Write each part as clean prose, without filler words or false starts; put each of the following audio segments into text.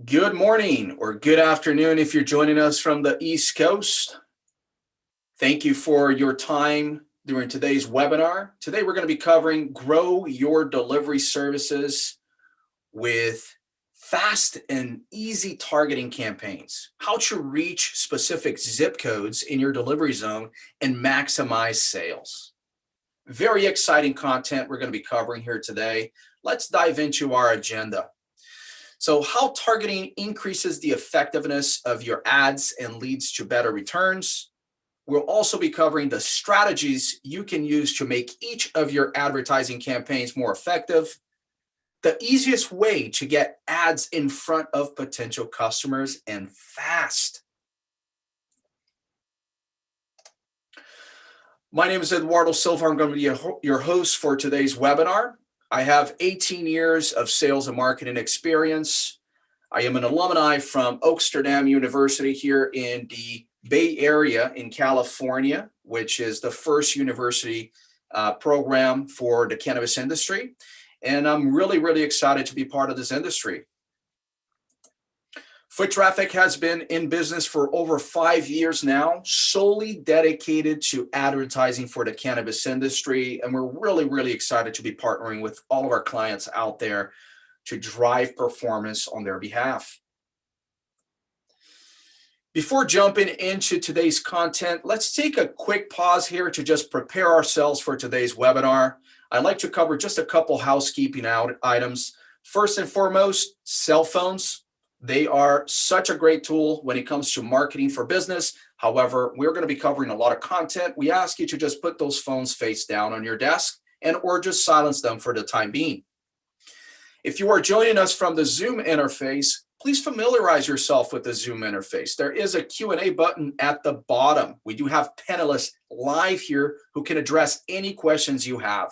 Good morning or good afternoon if you're joining us from the East Coast. Thank you for your time during today's webinar. Today we're going to be covering grow your delivery services with fast and easy targeting campaigns, how to reach specific zip codes in your delivery zone and maximize sales. Very exciting content we're going to be covering here today. Let's dive into our agenda. So how targeting increases the effectiveness of your ads and leads to better returns. We'll also be covering the strategies you can use to make each of your advertising campaigns more effective, the easiest way to get ads in front of potential customers and fast. My name is Eduardo Silva. I'm going to be your host for today's webinar. I have 18 years of sales and marketing experience. I am an alumni from Oaksterdam University here in the Bay Area in California, which is the first university program for the cannabis industry. And I'm really excited to be part of this industry. Foot Traffic has been in business for over 5 years now, solely dedicated to advertising for the cannabis industry. And we're really excited to be partnering with all of our clients out there to drive performance on their behalf. Before jumping into today's content, let's take a quick pause here to just prepare ourselves for today's webinar. I'd like to cover just a couple housekeeping items. First and foremost, cell phones. They are such a great tool when it comes to marketing for business. However, we're going to be covering a lot of content. We ask you to just put those phones face down on your desk or just silence them for the time being. If you are joining us from the Zoom interface, please familiarize yourself with the Zoom interface. There is a Q&A button at the bottom. We do have panelists live here who can address any questions you have.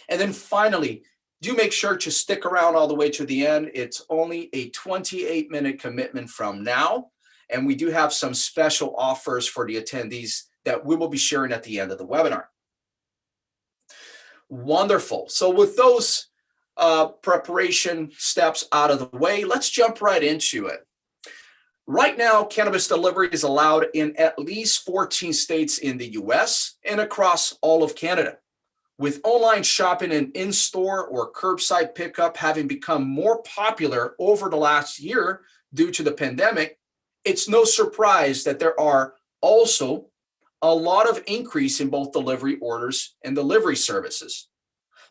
And then finally, do make sure to stick around all the way to the end. It's only a 28-minute commitment from now, and we do have some special offers for the attendees that we will be sharing at the end of the webinar. Wonderful. So with those preparation steps out of the way, let's jump right into it. Right now, cannabis delivery is allowed in at least 14 states in the US and across all of Canada. With online shopping and in-store or curbside pickup having become more popular over the last year due to the pandemic, it's no surprise that there are also a lot of increase in both delivery orders and delivery services.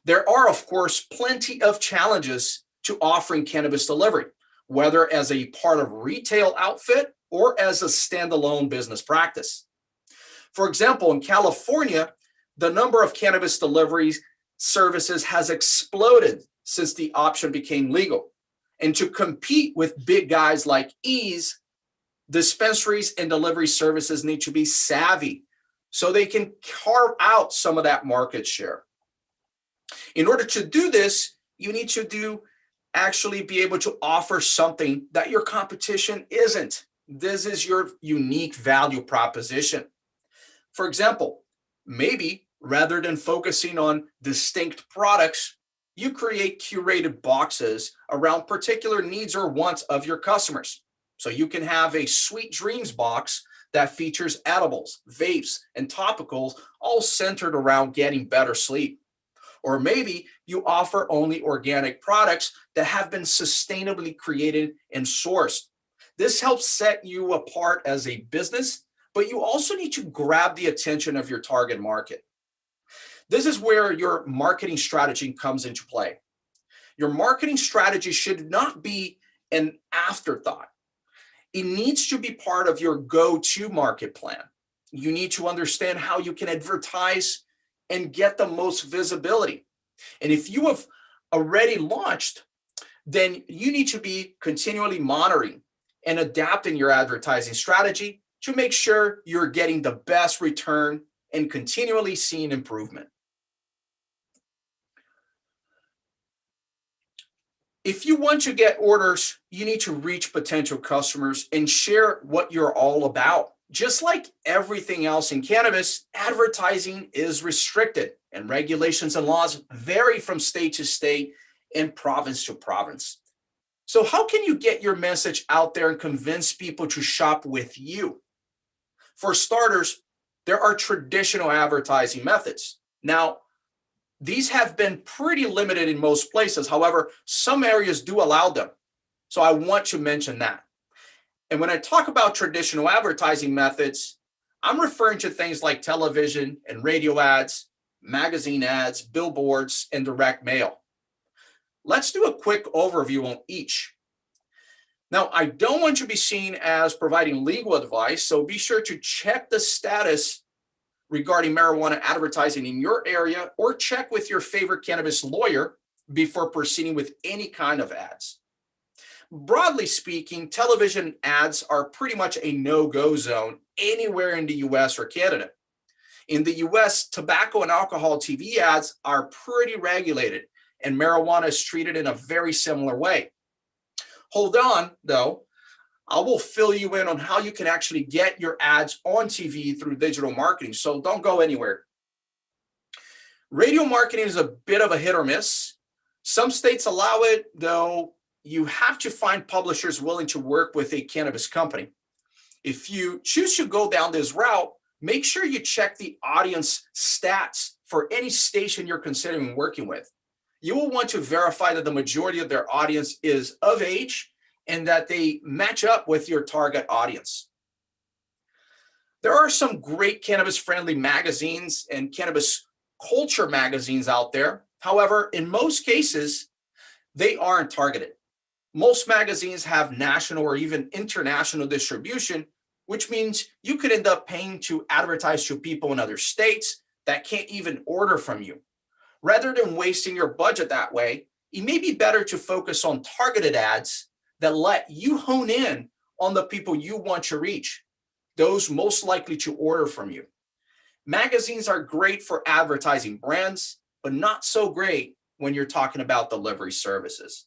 There are, of course, plenty of challenges to offering cannabis delivery, whether as a part of retail outfit or as a standalone business practice. For example, in California, the number of cannabis delivery services has exploded since the option became legal. And to compete with big guys like Ease, dispensaries and delivery services need to be savvy so they can carve out some of that market share. In order to do this, you need to actually be able to offer something that your competition isn't. This is your unique value proposition. For example, maybe rather than focusing on distinct products, you create curated boxes around particular needs or wants of your customers. So you can have a Sweet Dreams box that features edibles, vapes, and topicals, all centered around getting better sleep. Or maybe you offer only organic products that have been sustainably created and sourced. This helps set you apart as a business, but you also need to grab the attention of your target market. This is where your marketing strategy comes into play. Your marketing strategy should not be an afterthought. It needs to be part of your go-to market plan. You need to understand how you can advertise and get the most visibility. And if you have already launched, then you need to be continually monitoring and adapting your advertising strategy to make sure you're getting the best return and continually seeing improvement. If you want to get orders, you need to reach potential customers and share what you're all about. Just like everything else in cannabis, advertising is restricted, and regulations and laws vary from state to state and province to province. So how can you get your message out there and convince people to shop with you? For starters, there are traditional advertising methods. Now, these have been pretty limited in most places. However, some areas do allow them. So I want to mention that. And when I talk about traditional advertising methods, I'm referring to things like television and radio ads, magazine ads, billboards, and direct mail. Let's do a quick overview on each. Now, I don't want to be seen as providing legal advice, so be sure to check the status regarding marijuana advertising in your area, or check with your favorite cannabis lawyer before proceeding with any kind of ads. Broadly speaking, television ads are pretty much a no-go zone anywhere in the US or Canada. In the US, tobacco and alcohol TV ads are pretty regulated, and marijuana is treated in a very similar way. Hold on, though. I will fill you in on how you can actually get your ads on TV through digital marketing, so don't go anywhere. Radio marketing is a bit of a hit or miss. Some states allow it, though you have to find publishers willing to work with a cannabis company. If you choose to go down this route, make sure you check the audience stats for any station you're considering working with. You will want to verify that the majority of their audience is of age and that they match up with your target audience. There are some great cannabis-friendly magazines and cannabis culture magazines out there. However, in most cases, they aren't targeted. Most magazines have national or even international distribution, which means you could end up paying to advertise to people in other states that can't even order from you. Rather than wasting your budget that way, it may be better to focus on targeted ads that let you hone in on the people you want to reach, those most likely to order from you. Magazines are great for advertising brands, but not so great when you're talking about delivery services.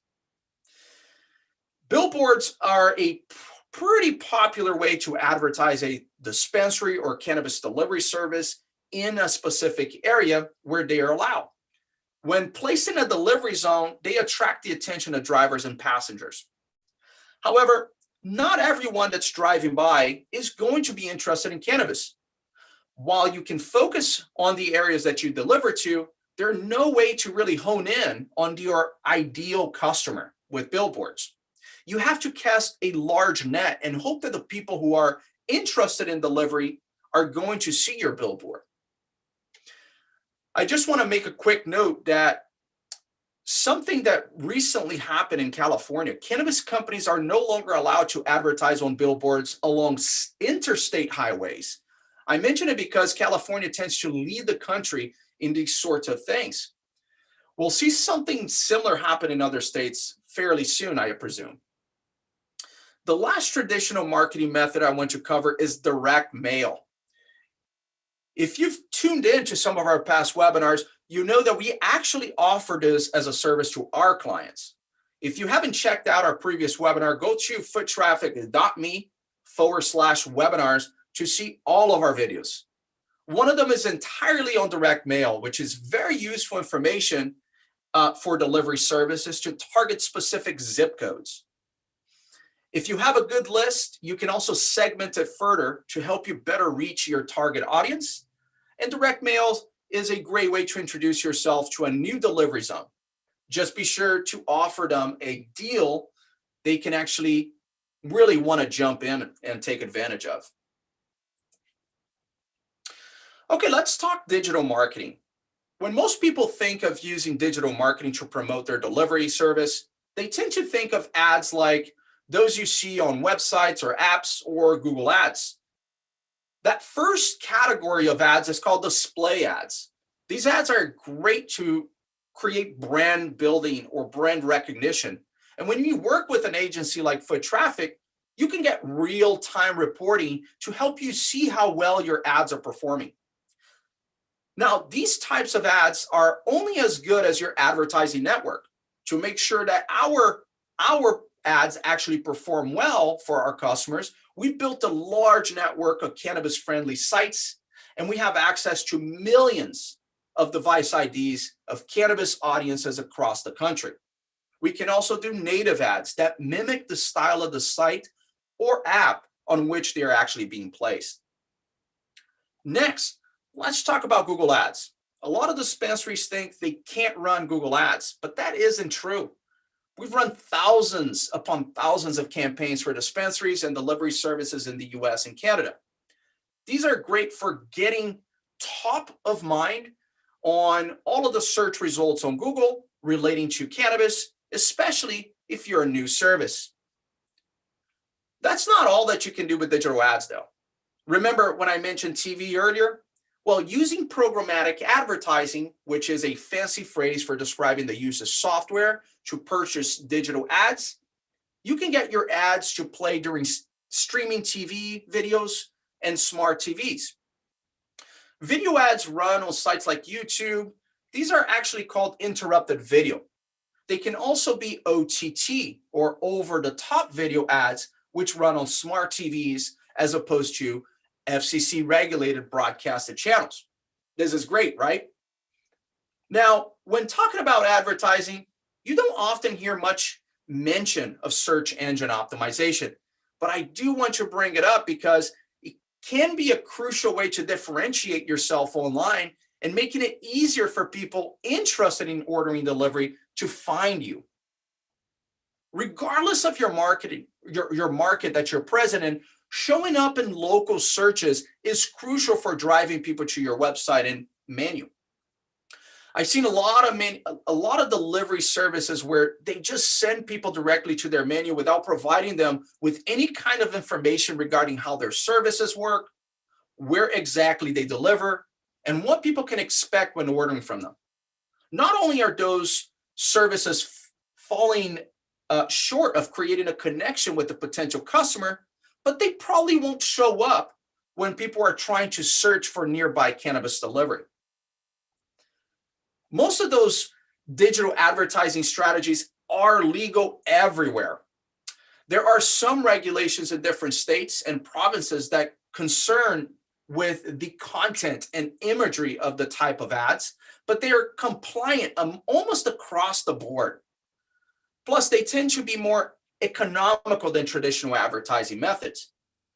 Billboards are a pretty popular way to advertise a dispensary or cannabis delivery service in a specific area where they are allowed. When placed in a delivery zone, they attract the attention of drivers and passengers. However, not everyone that's driving by is going to be interested in cannabis. While you can focus on the areas that you deliver to, there's no way to really hone in on your ideal customer with billboards. You have to cast a large net and hope that the people who are interested in delivery are going to see your billboard. I just want to make a quick note that something that recently happened in California, cannabis companies are no longer allowed to advertise on billboards along interstate highways. I mention it because California tends to lead the country in these sorts of things. We'll see something similar happen in other states fairly soon, I presume. The last traditional marketing method I want to cover is direct mail. If you've tuned in to some of our past webinars, you know that we actually offer this as a service to our clients. If you haven't checked out our previous webinar, go to foottraffic.me/webinars to see all of our videos. One of them is entirely on direct mail, which is very useful information for delivery services to target specific zip codes. If you have a good list, you can also segment it further to help you better reach your target audience. And direct mail is a great way to introduce yourself to a new delivery zone. Just be sure to offer them a deal they can actually really want to jump in and take advantage of. Okay, let's talk digital marketing. When most people think of using digital marketing to promote their delivery service, they tend to think of ads like those you see on websites or apps or Google Ads. That first category of ads is called display ads. These ads are great to create brand building or brand recognition. And when you work with an agency like Foot Traffic, you can get real-time reporting to help you see how well your ads are performing. Now, these types of ads are only as good as your advertising network. To make sure that our ads actually perform well for our customers, we've built a large network of cannabis-friendly sites, and we have access to millions of device IDs of cannabis audiences across the country. We can also do native ads that mimic the style of the site or app on which they are actually being placed. Next, let's talk about Google Ads. A lot of dispensaries think they can't run Google Ads, but that isn't true. We've run thousands upon thousands of campaigns for dispensaries and delivery services in the US and Canada. These are great for getting top of mind on all of the search results on Google relating to cannabis, especially if you're a new service. That's not all that you can do with digital ads, though. Remember when I mentioned TV earlier? Well, using programmatic advertising, which is a fancy phrase for describing the use of software to purchase digital ads, you can get your ads to play during streaming TV videos and smart TVs. Video ads run on sites like YouTube. These are actually called interrupted video. They can also be OTT or over-the-top video ads, which run on smart TVs as opposed to FCC-regulated broadcasted channels. This is great, right? Now, when talking about advertising, you don't often hear much mention of search engine optimization, but I do want to bring it up because it can be a crucial way to differentiate yourself online and making it easier for people interested in ordering delivery to find you. Regardless of your marketing, your market that you're present in, showing up in local searches is crucial for driving people to your website and menu. I've seen a lot of delivery services where they just send people directly to their menu without providing them with any kind of information regarding how their services work, where exactly they deliver, and what people can expect when ordering from them. Not only are those services falling short of creating a connection with the potential customer, but they probably won't show up when people are trying to search for nearby cannabis delivery. Most of those digital advertising strategies are legal everywhere. There are some regulations in different states and provinces that concern with the content and imagery of the type of ads, but they are compliant almost across the board. Plus, they tend to be more economical than traditional advertising methods.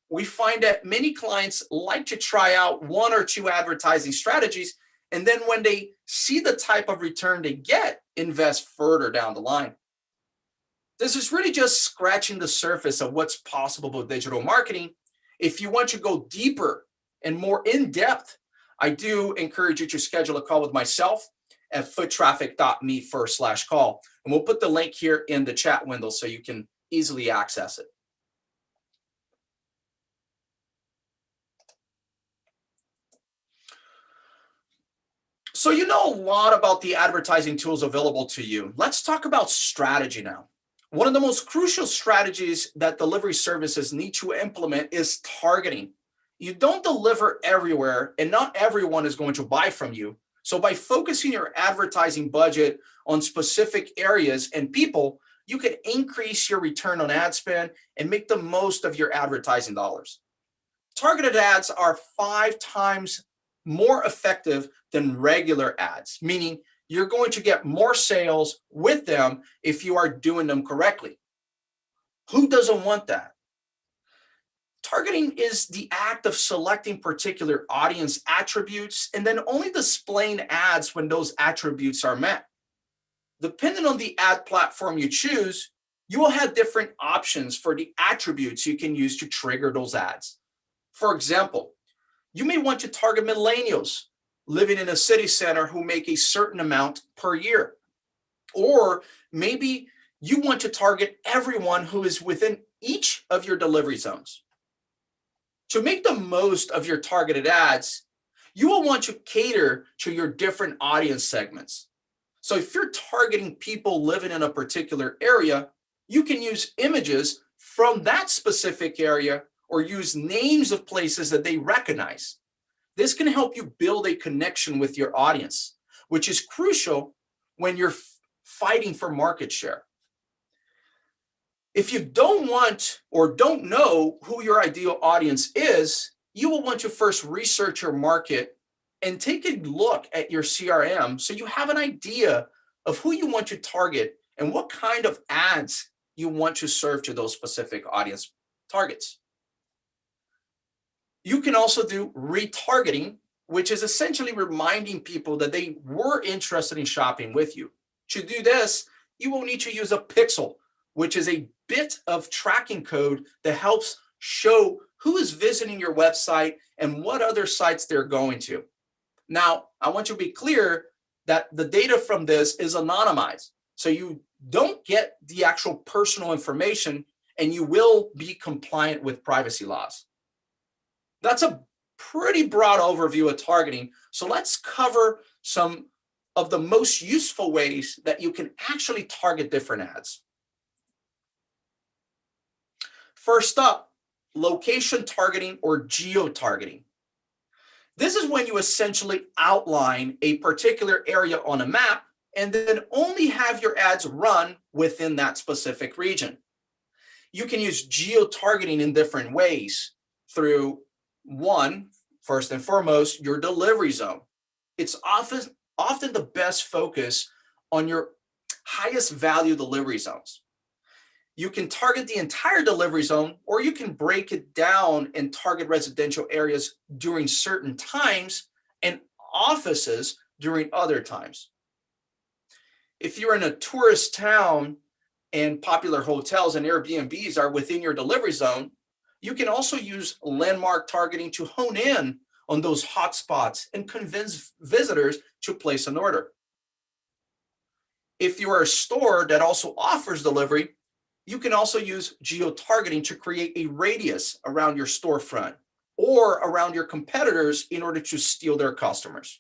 We find that many clients like to try out one or two advertising strategies, and then when they see the type of return they get, invest further down the line. This is really just scratching the surface of what's possible with digital marketing. If you want to go deeper and more in-depth, I do encourage you to schedule a call with myself at foottraffic.me/call. And we'll put the link here in the chat window so you can easily access it. So you know a lot about the advertising tools available to you. Let's talk about strategy now. One of the most crucial strategies that delivery services need to implement is targeting. You don't deliver everywhere, and not everyone is going to buy from you. So by focusing your advertising budget on specific areas and people, you can increase your return on ad spend and make the most of your advertising dollars. Targeted ads are 5 times more effective than regular ads, meaning you're going to get more sales with them if you are doing them correctly. Who doesn't want that? Targeting is the act of selecting particular audience attributes and then only displaying ads when those attributes are met. Depending on the ad platform you choose, you will have different options for the attributes you can use to trigger those ads. For example, you may want to target millennials living in a city center who make a certain amount per year. Or maybe you want to target everyone who is within each of your delivery zones. To make the most of your targeted ads, you will want to cater to your different audience segments. So if you're targeting people living in a particular area, you can use images from that specific area or use names of places that they recognize. This can help you build a connection with your audience, which is crucial when you're fighting for market share. If you don't want or don't know who your ideal audience is, you will want to first research your market and take a look at your CRM so you have an idea of who you want to target and what kind of ads you want to serve to those specific audience targets. You can also do retargeting, which is essentially reminding people that they were interested in shopping with you. To do this, you will need to use a pixel, which is a bit of tracking code that helps show who is visiting your website and what other sites they're going to. Now, I want you to be clear that the data from this is anonymized. So you don't get the actual personal information, and you will be compliant with privacy laws. That's a pretty broad overview of targeting. So let's cover some of the most useful ways that you can actually target different ads. First up, location targeting or geo-targeting. This is when you essentially outline a particular area on a map and then only have your ads run within that specific region. You can use geo-targeting in different ways through first and foremost, your delivery zone. It's often the best focus on your highest value delivery zones. You can target the entire delivery zone, or you can break it down and target residential areas during certain times and offices during other times. If you're in a tourist town and popular hotels and Airbnbs are within your delivery zone, you can also use landmark targeting to hone in on those hotspots and convince visitors to place an order. If you are a store that also offers delivery, you can also use geo-targeting to create a radius around your storefront or around your competitors in order to steal their customers.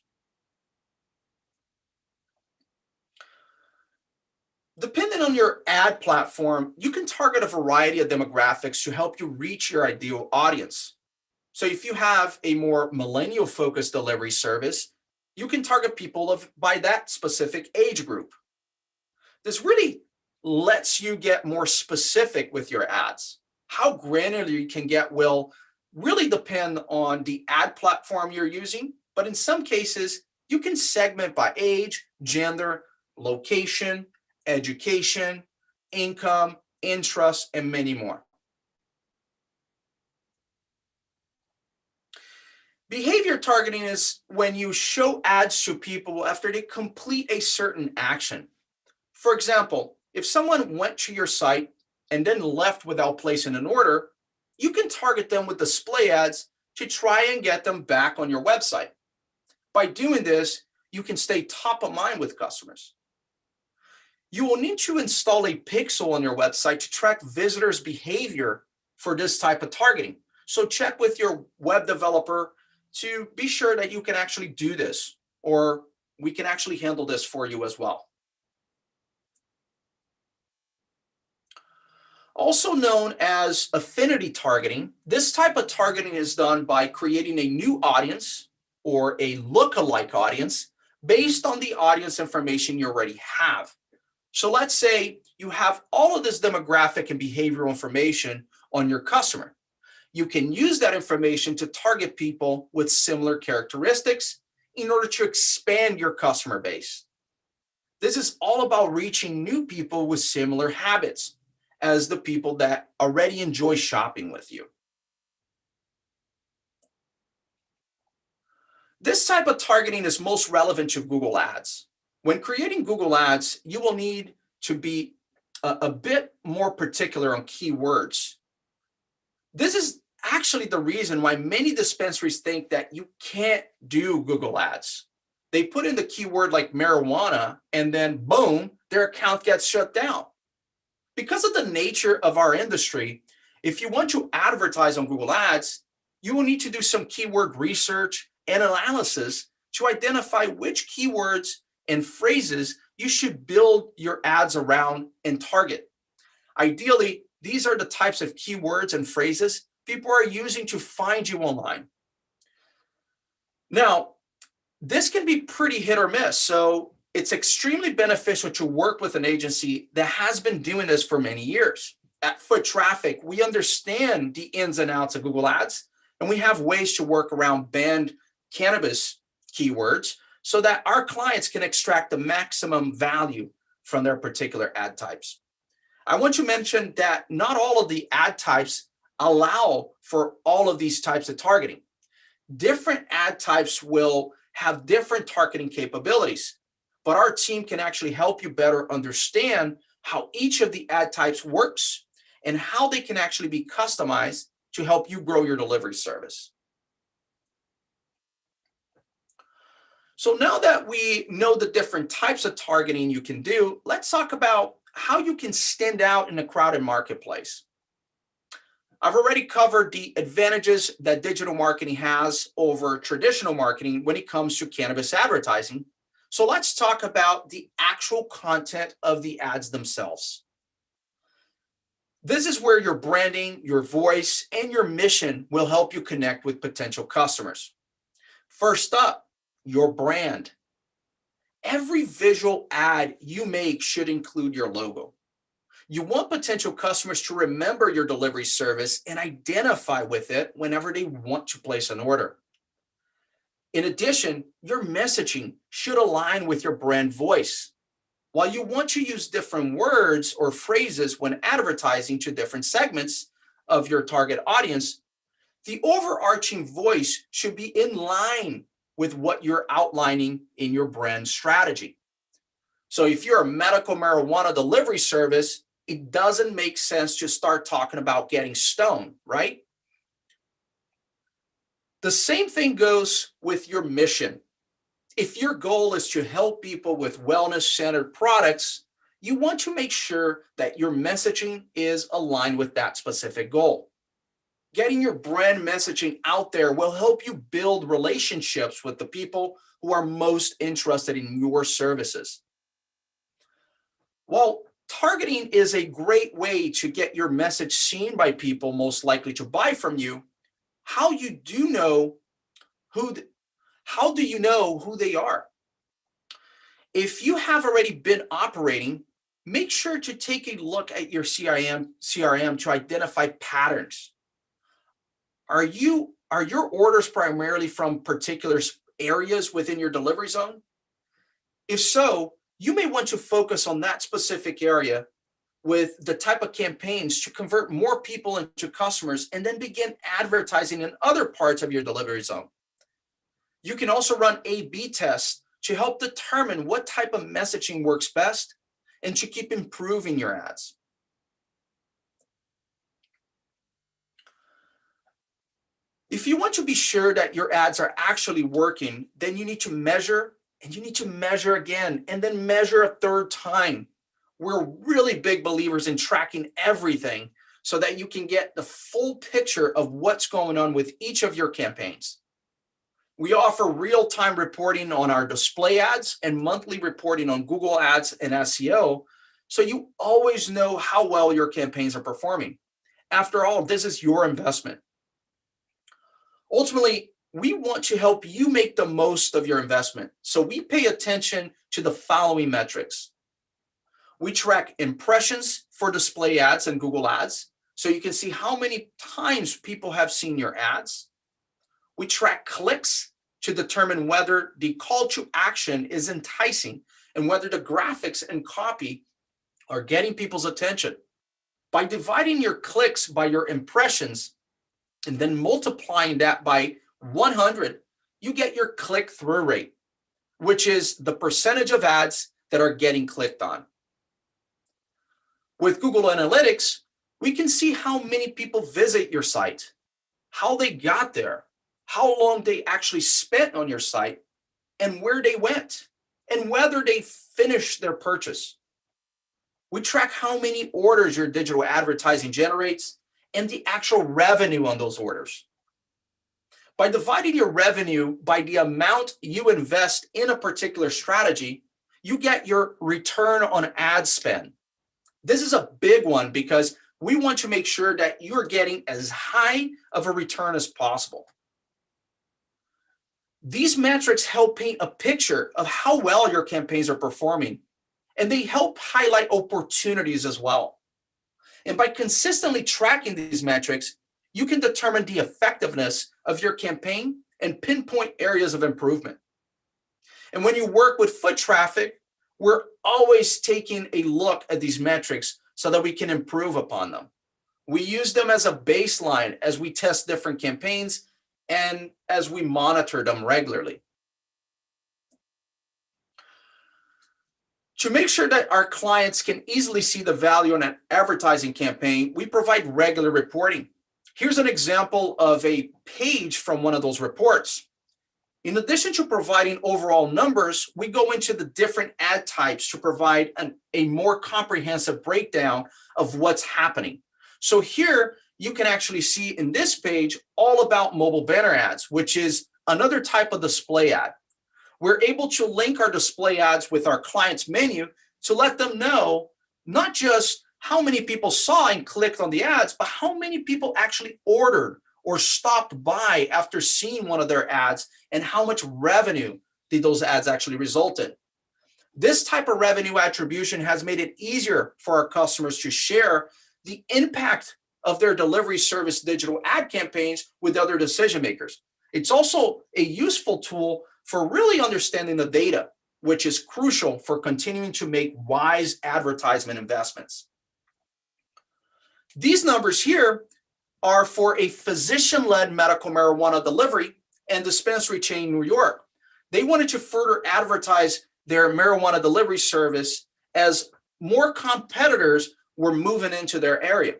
Depending on your ad platform, you can target a variety of demographics to help you reach your ideal audience. So if you have a more millennial-focused delivery service, you can target people by that specific age group. This really lets you get more specific with your ads. How granular you can get will really depend on the ad platform you're using, but in some cases, you can segment by age, gender, location, education, income, interest, and many more. Behavior targeting is when you show ads to people after they complete a certain action. For example, if someone went to your site and then left without placing an order, you can target them with display ads to try and get them back on your website. By doing this, you can stay top of mind with customers. You will need to install a pixel on your website to track visitors' behavior for this type of targeting. So check with your web developer to be sure that you can actually do this, or we can actually handle this for you as well. Also known as affinity targeting, this type of targeting is done by creating a new audience or a lookalike audience based on the audience information you already have. So let's say you have all of this demographic and behavioral information on your customer. You can use that information to target people with similar characteristics in order to expand your customer base. This is all about reaching new people with similar habits as the people that already enjoy shopping with you. This type of targeting is most relevant to Google Ads. When creating Google Ads, you will need to be a bit more particular on keywords. This is actually the reason why many dispensaries think that you can't do Google Ads. They put in the keyword like marijuana and then boom, their account gets shut down. Because of the nature of our industry, if you want to advertise on Google Ads, you will need to do some keyword research and analysis to identify which keywords and phrases you should build your ads around and target. Ideally, these are the types of keywords and phrases people are using to find you online. Now, this can be pretty hit or miss, so it's extremely beneficial to work with an agency that has been doing this for many years. At Foot Traffic, we understand the ins and outs of Google Ads, and we have ways to work around banned cannabis keywords so that our clients can extract the maximum value from their particular ad types. I want to mention that not all of the ad types allow for all of these types of targeting. Different ad types will have different targeting capabilities, but our team can actually help you better understand how each of the ad types works and how they can actually be customized to help you grow your delivery service. So now that we know the different types of targeting you can do, let's talk about how you can stand out in a crowded marketplace. I've already covered the advantages that digital marketing has over traditional marketing when it comes to cannabis advertising. So let's talk about the actual content of the ads themselves. This is where your branding, your voice, and your mission will help you connect with potential customers. First up, your brand. Every visual ad you make should include your logo. You want potential customers to remember your delivery service and identify with it whenever they want to place an order. In addition, your messaging should align with your brand voice. While you want to use different words or phrases when advertising to different segments of your target audience, the overarching voice should be in line with what you're outlining in your brand strategy. So if you're a medical marijuana delivery service, it doesn't make sense to start talking about getting stoned, right? The same thing goes with your mission. If your goal is to help people with wellness-centered products, you want to make sure that your messaging is aligned with that specific goal. Getting your brand messaging out there will help you build relationships with the people who are most interested in your services. While targeting is a great way to get your message seen by people most likely to buy from you, how do you know who they are? If you have already been operating, make sure to take a look at your CRM to identify patterns. Are your orders primarily from particular areas within your delivery zone? If so, you may want to focus on that specific area with the type of campaigns to convert more people into customers and then begin advertising in other parts of your delivery zone. You can also run A/B tests to help determine what type of messaging works best and to keep improving your ads. If you want to be sure that your ads are actually working, then you need to measure, and you need to measure again, and then measure a third time. We're really big believers in tracking everything so that you can get the full picture of what's going on with each of your campaigns. We offer real-time reporting on our display ads and monthly reporting on Google Ads and SEO, so you always know how well your campaigns are performing. After all, this is your investment. Ultimately, we want to help you make the most of your investment, so we pay attention to the following metrics. We track impressions for display ads and Google Ads, so you can see how many times people have seen your ads. We track clicks to determine whether the call to action is enticing and whether the graphics and copy are getting people's attention. By dividing your clicks by your impressions and then multiplying that by 100, you get your click-through rate, which is the percentage of ads that are getting clicked on. With Google Analytics, we can see how many people visit your site, how they got there, how long they actually spent on your site, and where they went, and whether they finished their purchase. We track how many orders your digital advertising generates and the actual revenue on those orders. By dividing your revenue by the amount you invest in a particular strategy, you get your return on ad spend. This is a big one because we want to make sure that you're getting as high of a return as possible. These metrics help paint a picture of how well your campaigns are performing, and they help highlight opportunities as well. And by consistently tracking these metrics, you can determine the effectiveness of your campaign and pinpoint areas of improvement. And when you work with foot traffic, We're always taking a look at these metrics so that we can improve upon them. We use them as a baseline as we test different campaigns and as we monitor them regularly. To make sure that our clients can easily see the value in an advertising campaign, we provide regular reporting. Here's an example of a page from one of those reports. In addition to providing overall numbers, we go into the different ad types to provide a more comprehensive breakdown of what's happening. So here you can actually see in this page all about mobile banner ads, which is another type of display ad. We're able to link our display ads with our client's menu to let them know not just how many people saw and clicked on the ads, but how many people actually ordered or stopped by after seeing one of their ads, and how much revenue did those ads actually result in. This type of revenue attribution has made it easier for our customers to share the impact of their delivery service digital ad campaigns with other decision makers. It's also a useful tool for really understanding the data, which is crucial for continuing to make wise advertisement investments. These numbers here are for a physician-led medical marijuana delivery and dispensary chain in New York. They wanted to further advertise their marijuana delivery service as more competitors were moving into their area.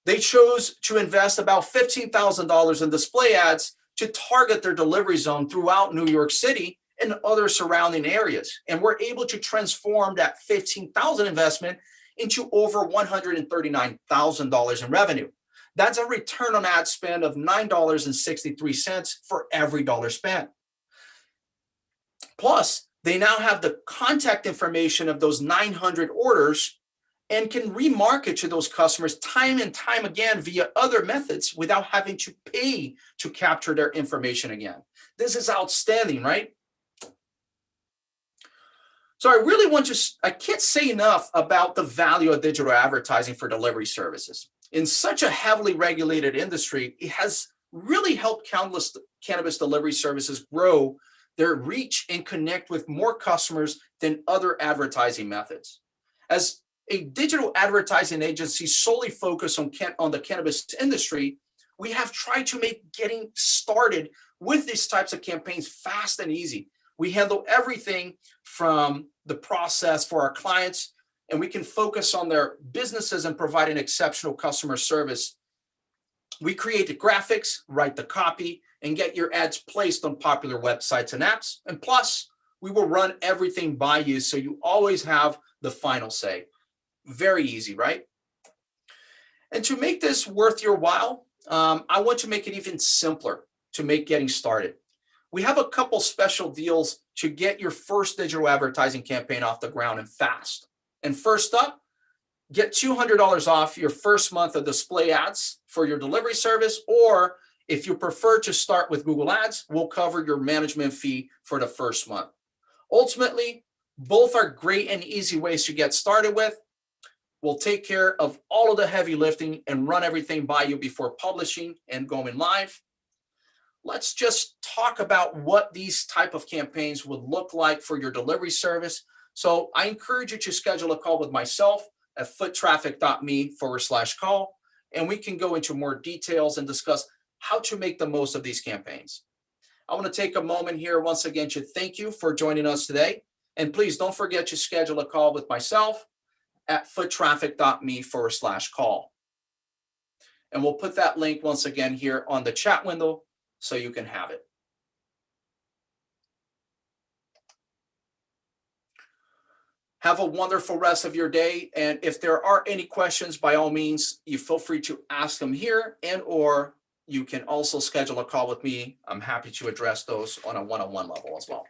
They chose to invest about $15,000 in display ads to target their delivery zone throughout New York City and other surrounding areas, and were able to transform that $15,000 investment into over $139,000 in revenue. That's a return on ad spend of $9.63 for every dollar spent. Plus, they now have the contact information of those 900 orders and can remarket to those customers time and time again via other methods without having to pay to capture their information again. This is outstanding, right? So I can't say enough about the value of digital advertising for delivery services. In such a heavily regulated industry, it has really helped countless cannabis delivery services grow their reach and connect with more customers than other advertising methods. As a digital advertising agency solely focused on the cannabis industry, we have tried to make getting started with these types of campaigns fast and easy. We handle everything from the process for our clients, and we can focus on their businesses and providing exceptional customer service. We create the graphics, write the copy, and get your ads placed on popular websites and apps. And plus, we will run everything by you so you always have the final say. Very easy, right? And to make this worth your while, I want to make it even simpler to make getting started. We have a couple special deals to get your first digital advertising campaign off the ground and fast. And first up, get $200 off your first month of display ads for your delivery service, or if you prefer to start with Google Ads, we'll cover your management fee for the first month. Ultimately, both are great and easy ways to get started with. We'll take care of all of the heavy lifting and run everything by you before publishing and going live. Let's just talk about what these type of campaigns would look like for your delivery service. So I encourage you to schedule a call with myself at foottraffic.me/call, and we can go into more details and discuss how to make the most of these campaigns. I want to take a moment here once again to thank you for joining us today. And please don't forget to schedule a call with myself at foottraffic.me/call. And we'll put that link once again here on the chat window so you can have it. Have a wonderful rest of your day. And if there are any questions, by all means, you feel free to ask them here, and or you can also schedule a call with me. I'm happy to address those on a one-on-one level as well.